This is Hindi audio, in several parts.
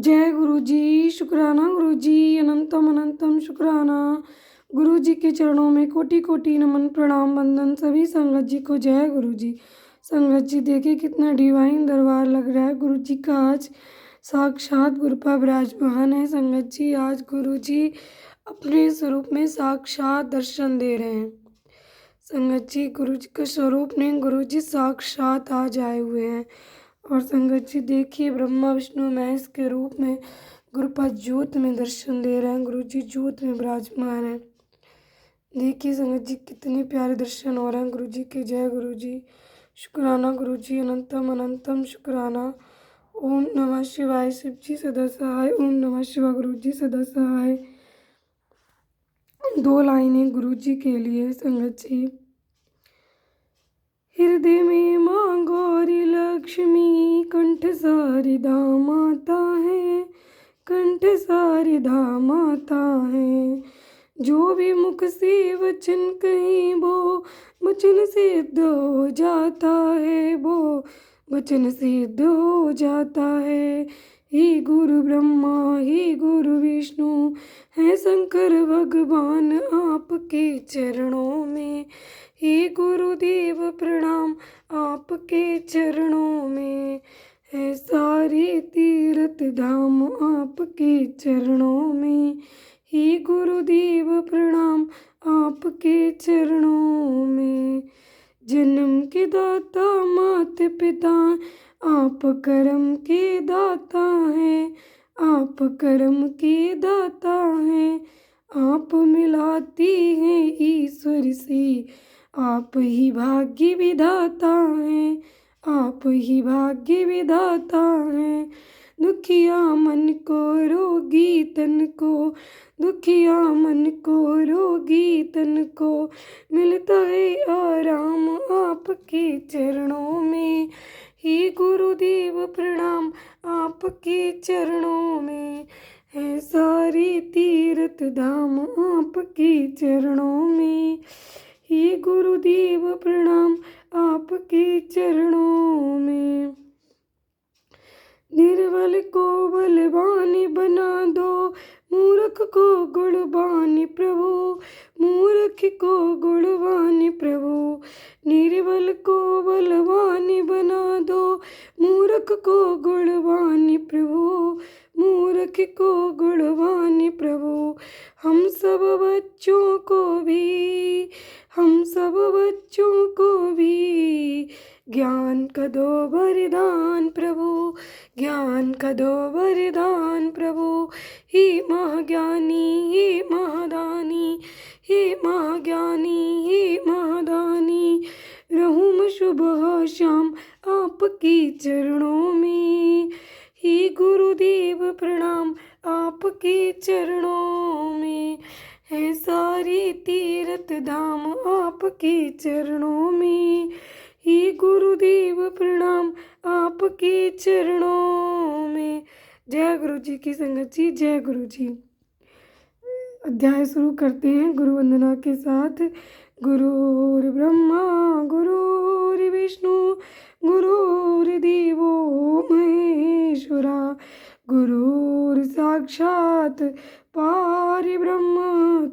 जय गुरु जी। शुक्राना गुरु जी, अनंतम अनंतम शुक्राना। गुरु जी के चरणों में कोटि कोटि नमन प्रणाम वंदन सभी संगत जी को। जय गुरु जी। संगत जी देखिए कितना डिवाइन दरबार लग रहा है। गुरु जी का आज साक्षात गुरुपा विराजमान है। संगत जी आज गुरु जी अपने स्वरूप में साक्षात दर्शन दे रहे हैं। संगत जी गुरु जी का स्वरूप नहीं, गुरु जी साक्षात आज आए हुए हैं। और संगत जी देखिए ब्रह्मा विष्णु महेश के रूप में गुरुपाद ज्योत में दर्शन दे रहे हैं। गुरु जी ज्योत में विराजमान है। देखिए संगत जी कितने प्यारे दर्शन हो रहे हैं गुरु जी के। जय गुरु जी। शुक्राना गुरु जी, अनंतम अनंतम शुक्राना। ओम नमः शिवाय। शिव जी सदा सहाय। ओम नमः शिवाय। गुरु जी सदा सहाय। 2 लाइनें गुरु जी के लिए। संगत जी हृदय में माँ गौरी लक्ष्मी, कंठ शारदा माता है, कंठ शारदा माता है। जो भी मुख से वचन कहीं वो वचन सिद्ध हो जाता है, वो वचन सिद्ध हो जाता है। हे गुरु ब्रह्मा हे गुरु विष्णु है शंकर भगवान आपके चरणों में। हे गुरुदेव प्रणाम आपके चरणों में है। सारे तीर्थ धाम आपके चरणों में। हे गुरुदेव प्रणाम आपके चरणों में। जन्म के दाता माता पिता आप कर्म के दाता हैं, आप कर्म के दाता हैं। आप मिलाती हैं ईश्वर से, आप ही भाग्य विधाता हैं, आप ही भाग्य विधाता हैं। दुखिया मन को रोगी तन को, दुखिया मन को रोगी तन को मिलता है आराम आपके चरणों में। हे गुरुदेव प्रणाम आपके चरणों में है। सारे तीर्थ धाम आपके चरणों में। हे गुरुदेव प्रणाम आपके चरणों में। निर्बल को बलवान बना दो, मूर्ख को गुणवान प्रभु, मूर्ख को गुणवान प्रभु। निर्बल को बलवान बना दो, मूर्ख को गुणवान प्रभु, मूर्ख को गुणवान प्रभु। हम सब बच्चों को भी, हम सब बच्चों को भी ज्ञान का दो वरदान प्रभु, ज्ञान का दो वरदान प्रभु। हे महाज्ञानी हे महादानी, हे महाज्ञानी हे महादानी। रहूं मैं सुबह शाम आपके चरणों में। हे गुरुदेव प्रणाम आपके चरणों में है। सारे तीर्थ धाम आपके चरणों में। हे गुरुदेव प्रणाम आपके चरणों में। जय गुरु जी की संगत जी। जय गुरु जी। अध्याय शुरू करते हैं गुरु वंदना के साथ। गुरुर् ब्रह्मा गुरुर् विष्णु गुरुर्देवो महेश्वरा, गुरुर् साक्षात परब्रह्म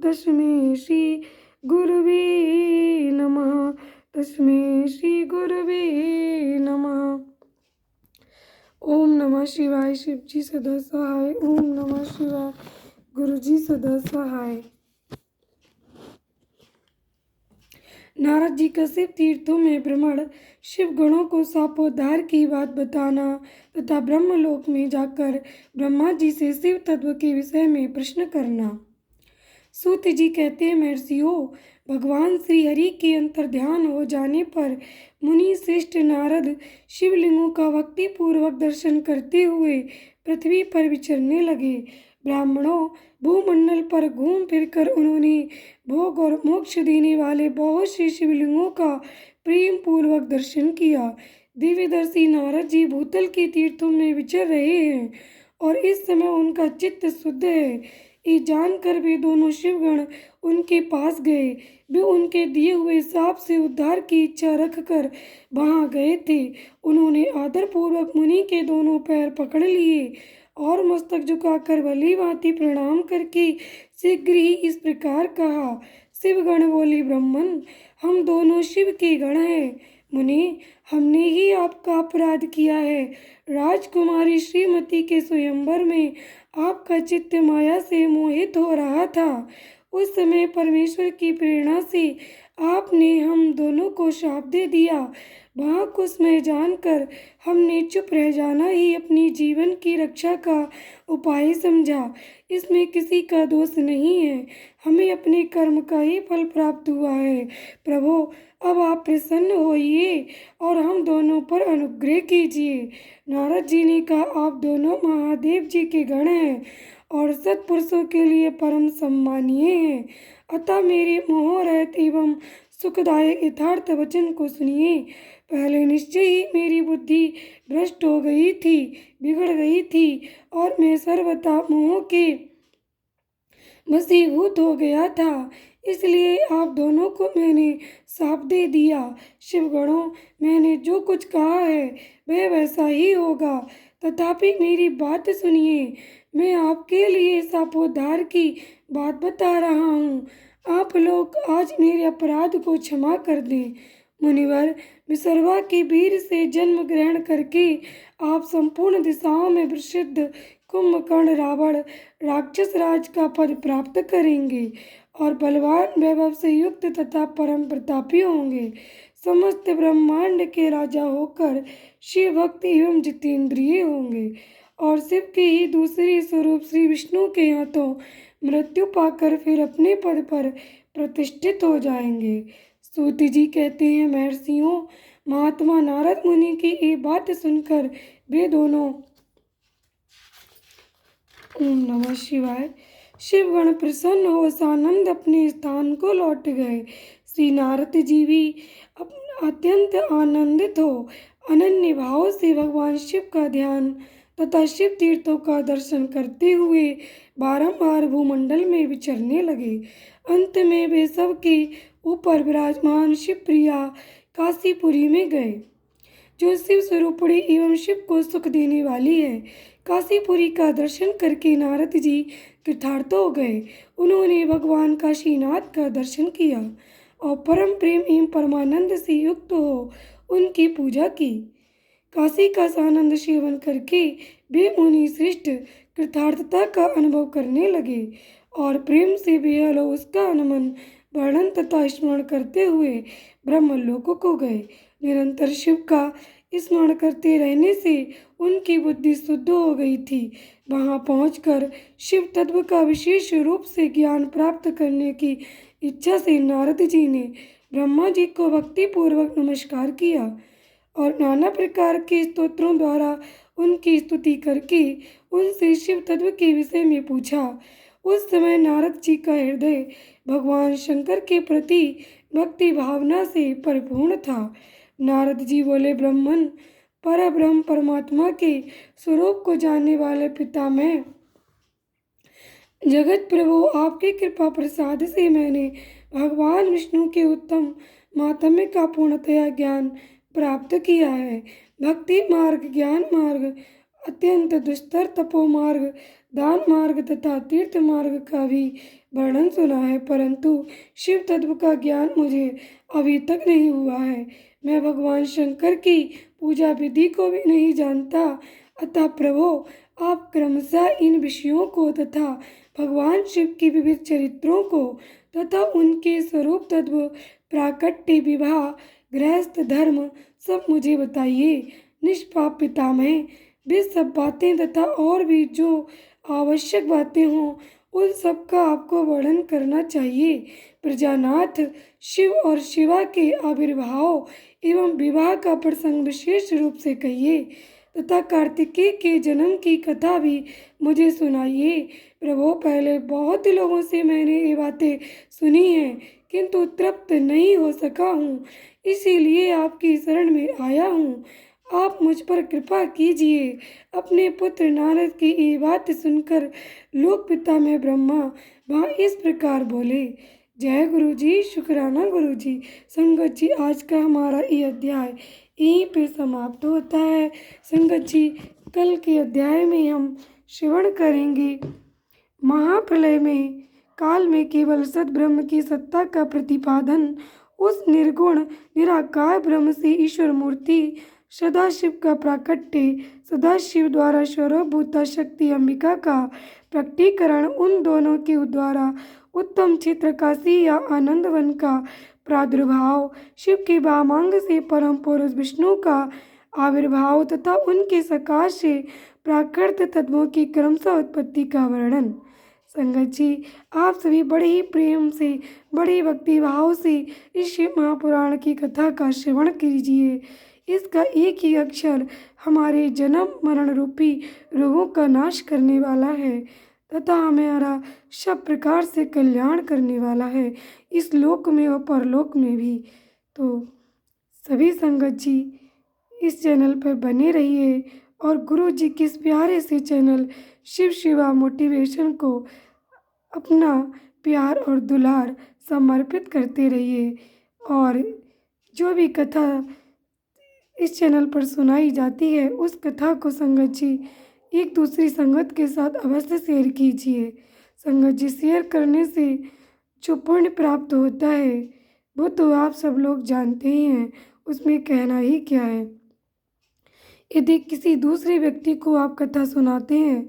तस्मै श्री गुरुवे नमः, तस्मै श्री गुरुवे नमः। ओम नमः शिवाय। शिव जी सदा सहाय। ओम नमः शिवाय। गुरु जी सदा सहाय। नारद जी का शिव तीर्थों में भ्रमण, शिव गणों को शापोद्धार की बात बताना तथा ब्रह्मलोक में जाकर ब्रह्मा जी से शिव तत्व के विषय में प्रश्न करना। सूत जी कहते हैं, महर्षियों, भगवान श्री हरि के अंतर्ध्यान हो जाने पर मुनि श्रेष्ठ नारद शिवलिंगों का भक्ति पूर्वक दर्शन करते हुए पृथ्वी पर विचरने लगे। ब्राह्मणों, भूमंडल पर घूम फिरकर उन्होंने भोग और मोक्ष देने वाले बहुत से शिवलिंगों का प्रेम पूर्वक दर्शन किया। दिव्यदर्शी नारद जी भूतल के तीर्थों में विचर रहे हैं और इस समय उनका चित्त शुद्ध है। ये जानकर वे दोनों शिवगण उनके पास गए। वे उनके दिए हुए शाप से उद्धार की इच्छा रखकर वहां गए थे। उन्होंने आदरपूर्वक मुनि के दोनों पैर पकड़ लिए और मस्तक झुकाकर भली भांति प्रणाम करके शीघ्र ही इस प्रकार कहा। शिवगण बोली, ब्राह्मण, हम दोनों शिव के गण हैं। मुनि, हमने ही आपका अपराध किया है। राजकुमारी श्रीमती के स्वयंवर में आपका चित्त माया से मोहित हो रहा था। उस समय परमेश्वर की प्रेरणा से आपने हम दोनों को शाप दे दिया। वहाँ कुछ में जानकर हमने चुप रह जाना ही अपनी जीवन की रक्षा का उपाय समझा। इसमें किसी का दोष नहीं है, हमें अपने कर्म का ही फल प्राप्त हुआ है। प्रभु, अब आप प्रसन्न होइए और हम दोनों पर अनुग्रह कीजिए। नारद जी ने कहा, आप दोनों महादेव जी के गण हैं और सत्पुरुषों के लिए परम सम्मानीय हैं। अतः मेरे मोहरहित एवं सुखदायक यथार्थ वचन को सुनिए। पहले निश्चय ही मेरी बुद्धि भ्रष्ट हो गई थी, बिगड़ गई थी और मैं सर्वथा मोह के वशीभूत हो गया था। इसलिए आप दोनों को मैंने शाप दे दिया। शिवगणों, मैंने जो कुछ कहा है वह वैसा ही होगा, तथापि मेरी बात सुनिए। मैं आपके लिए शापोद्धार की बात बता रहा हूँ। आप लोग आज मेरे अपराध को क्षमा कर दें। मुनिवर, विसर्वा के वीर से जन्म ग्रहण करके आप संपूर्ण दिशाओं में प्रसिद्ध कुंभकर्ण रावण राक्षस राज का पद प्राप्त करेंगे और बलवान वैभव से युक्त तथा परम प्रतापी होंगे। समस्त ब्रह्मांड के राजा होकर शिव भक्त एवं जितेंद्रिय होंगे और शिव के ही दूसरे स्वरूप श्री विष्णु के हाथों मृत्यु पाकर फिर अपने पद पर प्रतिष्ठित हो जाएंगे। सूत जी कहते हैं, महर्षियों, महात्मा नारद मुनि की ये बात सुनकर वे दोनों, ओम नमः शिवाय, शिवगण प्रसन्न हो सानंद अपने स्थान को लौट गए। श्री नारद जी भी अत्यंत आनंदित हो अनन्य भाव से भगवान शिव का ध्यान तथा शिव तीर्थों का दर्शन करते हुए बारंबार भूमंडल में विचरने लगे। अंत में वे सबके ऊपर विराजमान शिव प्रिया काशीपुरी में गए, जो शिव स्वरूपिणी एवं शिव को सुख देने वाली है। काशीपुरी का दर्शन करके नारद जी कृतार्थ हो गए। उन्होंने भगवान काशीनाथ का दर्शन किया और परम प्रेम एवं परमानंद से युक्त हो उनकी पूजा की। काशी का सानंद सेवन करके वे मुनि श्रेष्ठ कृतार्थता का अनुभव करने लगे और प्रेम से बेहद उसका अनुमन वर्णन तथा स्मरण करते हुए ब्रह्मलोक को गए। निरंतर शिव का स्मरण करते रहने से उनकी बुद्धि शुद्ध हो गई थी। वहां पहुंचकर शिव तत्व का विशेष रूप से ज्ञान प्राप्त करने की इच्छा से नारद जी ने ब्रह्मा जी को भक्ति पूर्वक नमस्कार किया और नाना प्रकार के स्तोत्रों द्वारा उनकी स्तुति करके उनसे शिव तत्व के विषय में पूछा। उस समय नारद जी का हृदय भगवान शंकर के प्रति भक्ति भावना से परिपूर्ण था। नारद जी बोले, ब्राह्मण, परब्रह्म परमात्मा के स्वरूप को जानने वाले पिता मैं जगत प्रभु, आपकी कृपा प्रसाद से मैंने भगवान विष्णु के उत्तम माहात्म्य का पूर्णतया ज्ञान प्राप्त किया है। भक्ति मार्ग, ज्ञान मार्ग, अत्यंत दुस्तर तपो मार्ग, दान मार्ग तथा तीर्थ मार्ग का भी वर्णन सुना है, परंतु शिव तत्व का ज्ञान मुझे अभी तक नहीं हुआ है। मैं भगवान शंकर की पूजा विधि को भी नहीं जानता। अतः प्रभु, आप क्रमशः इन विषयों को तथा भगवान शिव के विविध चरित्रों को तथा उनके स्वरूप तत्व, प्राकट्य, विवाह, गृहस्थ धर्म सब मुझे बताइए। निष्पाप पितामह, वे सब बातें तथा और भी जो आवश्यक बातें हों उन सब का आपको वर्णन करना चाहिए। प्रजानाथ, शिव और शिवा के आविर्भाव एवं विवाह का प्रसंग विशेष रूप से कहिए तथा कार्तिकेय के जन्म की कथा भी मुझे सुनाइए। प्रभु, पहले बहुत लोगों से मैंने ये बातें सुनी हैं, किंतु तृप्त नहीं हो सका हूँ, इसीलिए आपकी शरण में आया हूँ। आप मुझ पर कृपा कीजिए। अपने पुत्र नारद की ये बात सुनकर लोक पिता में ब्रह्मा वहाँ इस प्रकार बोले। जय गुरु जी, शुक्राना गुरु जी। संगत जी, आज का हमारा ये अध्याय यहीं पे समाप्त होता है। संगत जी, कल के अध्याय में हम श्रवण करेंगे। महाप्रलय में काल में केवल सद्ब्रह्म की सत्ता का प्रतिपादन उस निर्गुण निराकार ब्रह्म से ईश्वर मूर्ति सदाशिव का प्राकट्य, सदाशिव द्वारा सर्वभूता शक्ति अंबिका का प्रकटीकरण, उन दोनों के द्वारा उत्तम क्षेत्र काशी या आनंदवन का प्रादुर्भाव, शिव के वामांग से परम पुरुष विष्णु का आविर्भाव तथा उनके सकाश से प्राकृत तत्वों की क्रमशः उत्पत्ति का वर्णन। संगत जी, आप सभी बड़े ही प्रेम से, बड़े ही भक्ति भाव से इस शिव महापुराण की कथा का श्रवण कीजिए। इसका एक ही अक्षर हमारे जन्म मरण रूपी रोगों का नाश करने वाला है तथा हमारा सब प्रकार से कल्याण करने वाला है, इस लोक में और परलोक में भी। तो सभी संगत जी इस चैनल पर बने रहिए और गुरु जी के इस प्यारे से चैनल शिव शिवा मोटिवेशन को अपना प्यार और दुलार समर्पित करते रहिए। और जो भी कथा इस चैनल पर सुनाई जाती है उस कथा को संगत जी एक दूसरी संगत के साथ अवश्य शेयर कीजिए। संगत जी, शेयर करने से जो पुण्य प्राप्त होता है वो तो आप सब लोग जानते ही हैं, उसमें कहना ही क्या है। यदि किसी दूसरे व्यक्ति को आप कथा सुनाते हैं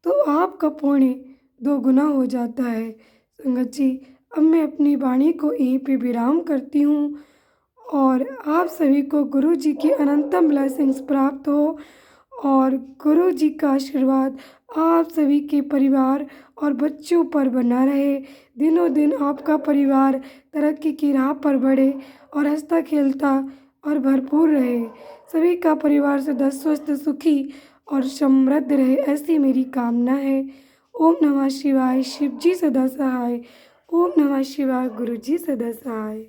तो आपका पुण्य 2 गुना हो जाता है। संगत जी, अब मैं अपनी वाणी को यहीं पे विराम करती हूँ और आप सभी को गुरु जी की अनंतम ब्लेसिंग्स प्राप्त हो और गुरु जी का आशीर्वाद आप सभी के परिवार और बच्चों पर बना रहे। दिनों दिन आपका परिवार तरक्की की राह पर बढ़े और हंसता खेलता और भरपूर रहे। सभी का परिवार सदा स्वस्थ, सुखी और समृद्ध रहे, ऐसी मेरी कामना है। ओम नमः शिवाय। शिव जी सदा सहाय। ओम नमः शिवाय। गुरु जी सदा सहाय।